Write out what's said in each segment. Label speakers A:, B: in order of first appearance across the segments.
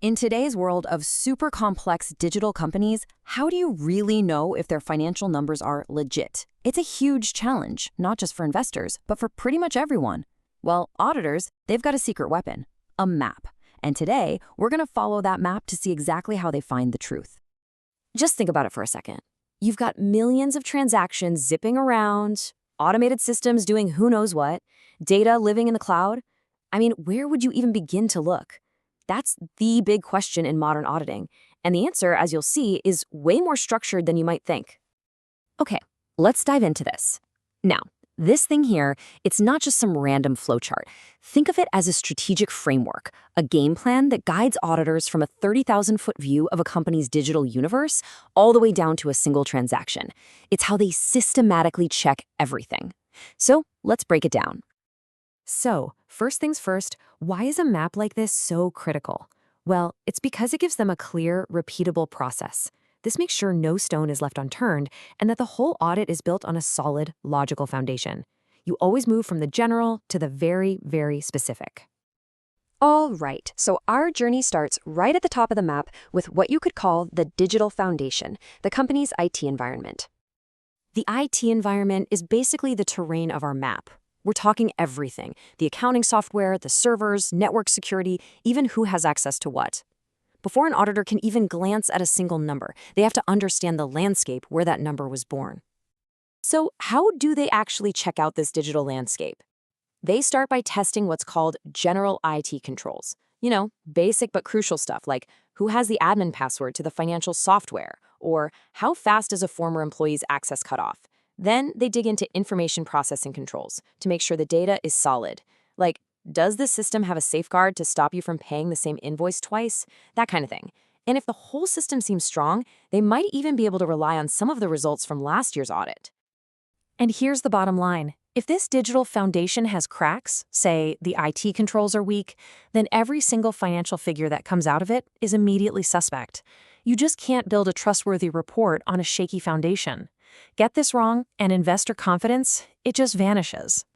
A: In today's world of super complex digital companies, how do you really know if their financial numbers are legit? It's a huge challenge, not just for investors, but for pretty much everyone. Well, auditors, they've got a secret weapon, a map. And today, we're going to follow that map to see exactly how they find the truth. Just think about it for a second. You've got millions of transactions zipping around, automated systems doing who knows what, data living in the cloud. I mean, where would you even begin to look? That's the big question in modern auditing. And the answer, as you'll see, is way more structured than you might think. Okay, let's dive into this. Now, this thing here, it's not just some random flowchart. Think of it as a strategic framework, a game plan that guides auditors from a 30,000-foot view of a company's digital universe all the way down to a single transaction. It's how they systematically check everything. So let's break it down. So, first things first, why is a map like this so critical? Well, it's because it gives them a clear, repeatable process. This makes sure no stone is left unturned and that the whole audit is built on a solid, logical foundation. You always move from the general to the very, very specific.
B: All right, so our journey starts right at the top of the map with what you could call the digital foundation, the company's IT environment.
A: The IT environment is basically the terrain of our map. We're talking everything: the accounting software, the servers, network security, even who has access to what. Before an auditor can even glance at a single number, they have to understand the landscape where that number was born. So how do they actually check out this digital landscape? They start by testing what's called general IT controls. You know, basic but crucial stuff like who has the admin password to the financial software, or how fast is a former employee's access cut off. Then they dig into information processing controls to make sure the data is solid. Like, does the system have a safeguard to stop you from paying the same invoice twice? That kind of thing. And if the whole system seems strong, they might even be able to rely on some of the results from last year's audit. And here's the bottom line. If this digital foundation has cracks, say the IT controls are weak, then every single financial figure that comes out of it is immediately suspect. You just can't build a trustworthy report on a shaky foundation. Get this wrong, and investor confidence, it just vanishes.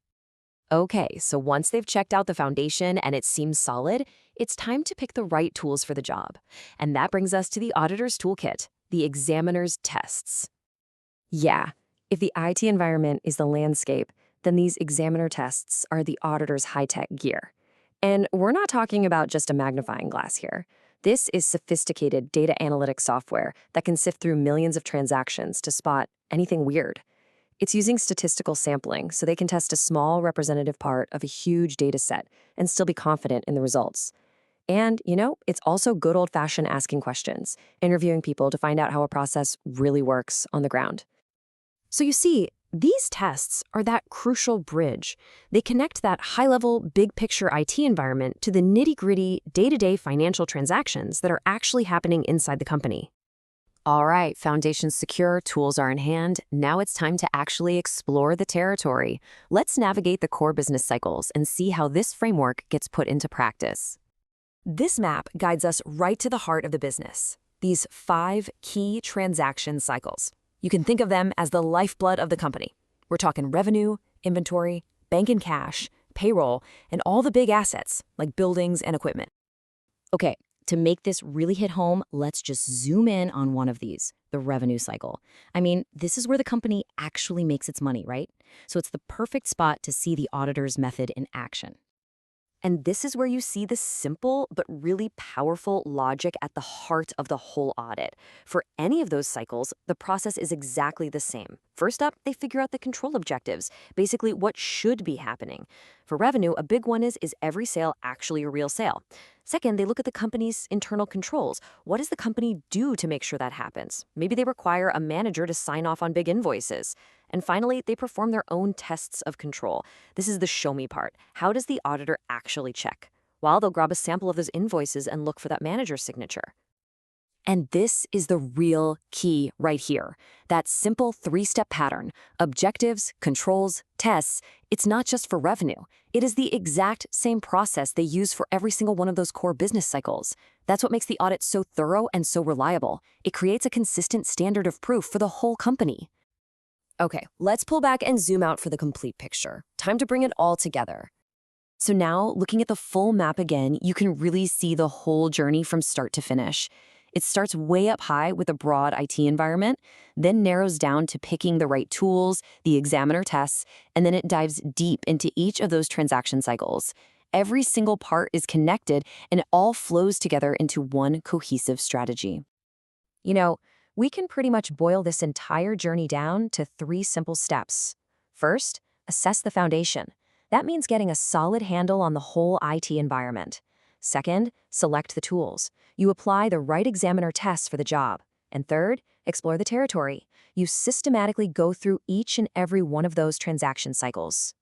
A: Okay, so once they've checked out the foundation and it seems solid, it's time to pick the right tools for the job. And that brings us to the auditor's toolkit, the examiner's tests. Yeah, if the IT environment is the landscape, then these examiner tests are the auditor's high-tech gear. And we're not talking about just a magnifying glass here. This is sophisticated data analytics software that can sift through millions of transactions to spot anything weird. It's using statistical sampling so they can test a small representative part of a huge data set and still be confident in the results. And, it's also good old-fashioned asking questions, interviewing people to find out how a process really works on the ground. So you see, these tests are that crucial bridge. They connect that high-level, big-picture IT environment to the nitty-gritty, day-to-day financial transactions that are actually happening inside the company. All right, foundation's secure, tools are in hand. Now it's time to actually explore the territory. Let's navigate the core business cycles and see how this framework gets put into practice. This map guides us right to the heart of the business. These 5 key transaction cycles. You can think of them as the lifeblood of the company. We're talking revenue, inventory, bank and cash, payroll, and all the big assets like buildings and equipment. Okay, to make this really hit home, let's just zoom in on one of these, the revenue cycle. I mean, this is where the company actually makes its money, right? So it's the perfect spot to see the auditor's method in action. And this is where you see the simple but really powerful logic at the heart of the whole audit. For any of those cycles, the process is exactly the same. First up, they figure out the control objectives, basically what should be happening. For revenue, a big one is every sale actually a real sale? Second, they look at the company's internal controls. What does the company do to make sure that happens? Maybe they require a manager to sign off on big invoices. And finally, they perform their own tests of control. This is the show me part. How does the auditor actually check? Well, they'll grab a sample of those invoices and look for that manager's signature. And this is the real key right here. That simple 3-step pattern: objectives, controls, tests. It's not just for revenue. It is the exact same process they use for every single one of those core business cycles. That's what makes the audit so thorough and so reliable. It creates a consistent standard of proof for the whole company. Okay, let's pull back and zoom out for the complete picture. Time to bring it all together. So now, looking at the full map again, you can really see the whole journey from start to finish. It starts way up high with a broad IT environment, then narrows down to picking the right tools, the examiner tests, and then it dives deep into each of those transaction cycles. Every single part is connected, and it all flows together into one cohesive strategy.
B: You know, we can pretty much boil this entire journey down to 3 simple steps. First, assess the foundation. That means getting a solid handle on the whole IT environment. Second, select the tools. You apply the right examiner tests for the job. And third, explore the territory. You systematically go through each and every one of those transaction cycles.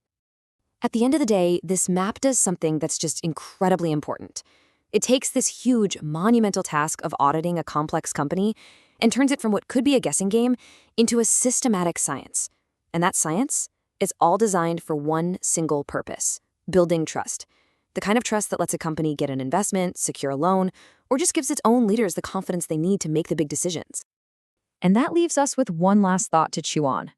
B: At the end of the day, this map does something that's just incredibly important. It takes this huge, monumental task of auditing a complex company and turns it from what could be a guessing game into a systematic science. And that science is all designed for one single purpose: building trust. The kind of trust that lets a company get an investment, secure a loan, or just gives its own leaders the confidence they need to make the big decisions.
A: And that leaves us with one last thought to chew on.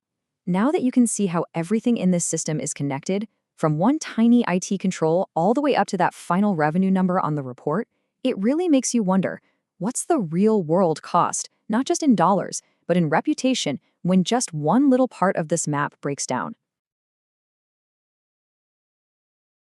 A: Now that you can see how everything in this system is connected, from one tiny IT control all the way up to that final revenue number on the report, it really makes you wonder, what's the real world cost, not just in dollars, but in reputation, when just one little part of this map breaks down?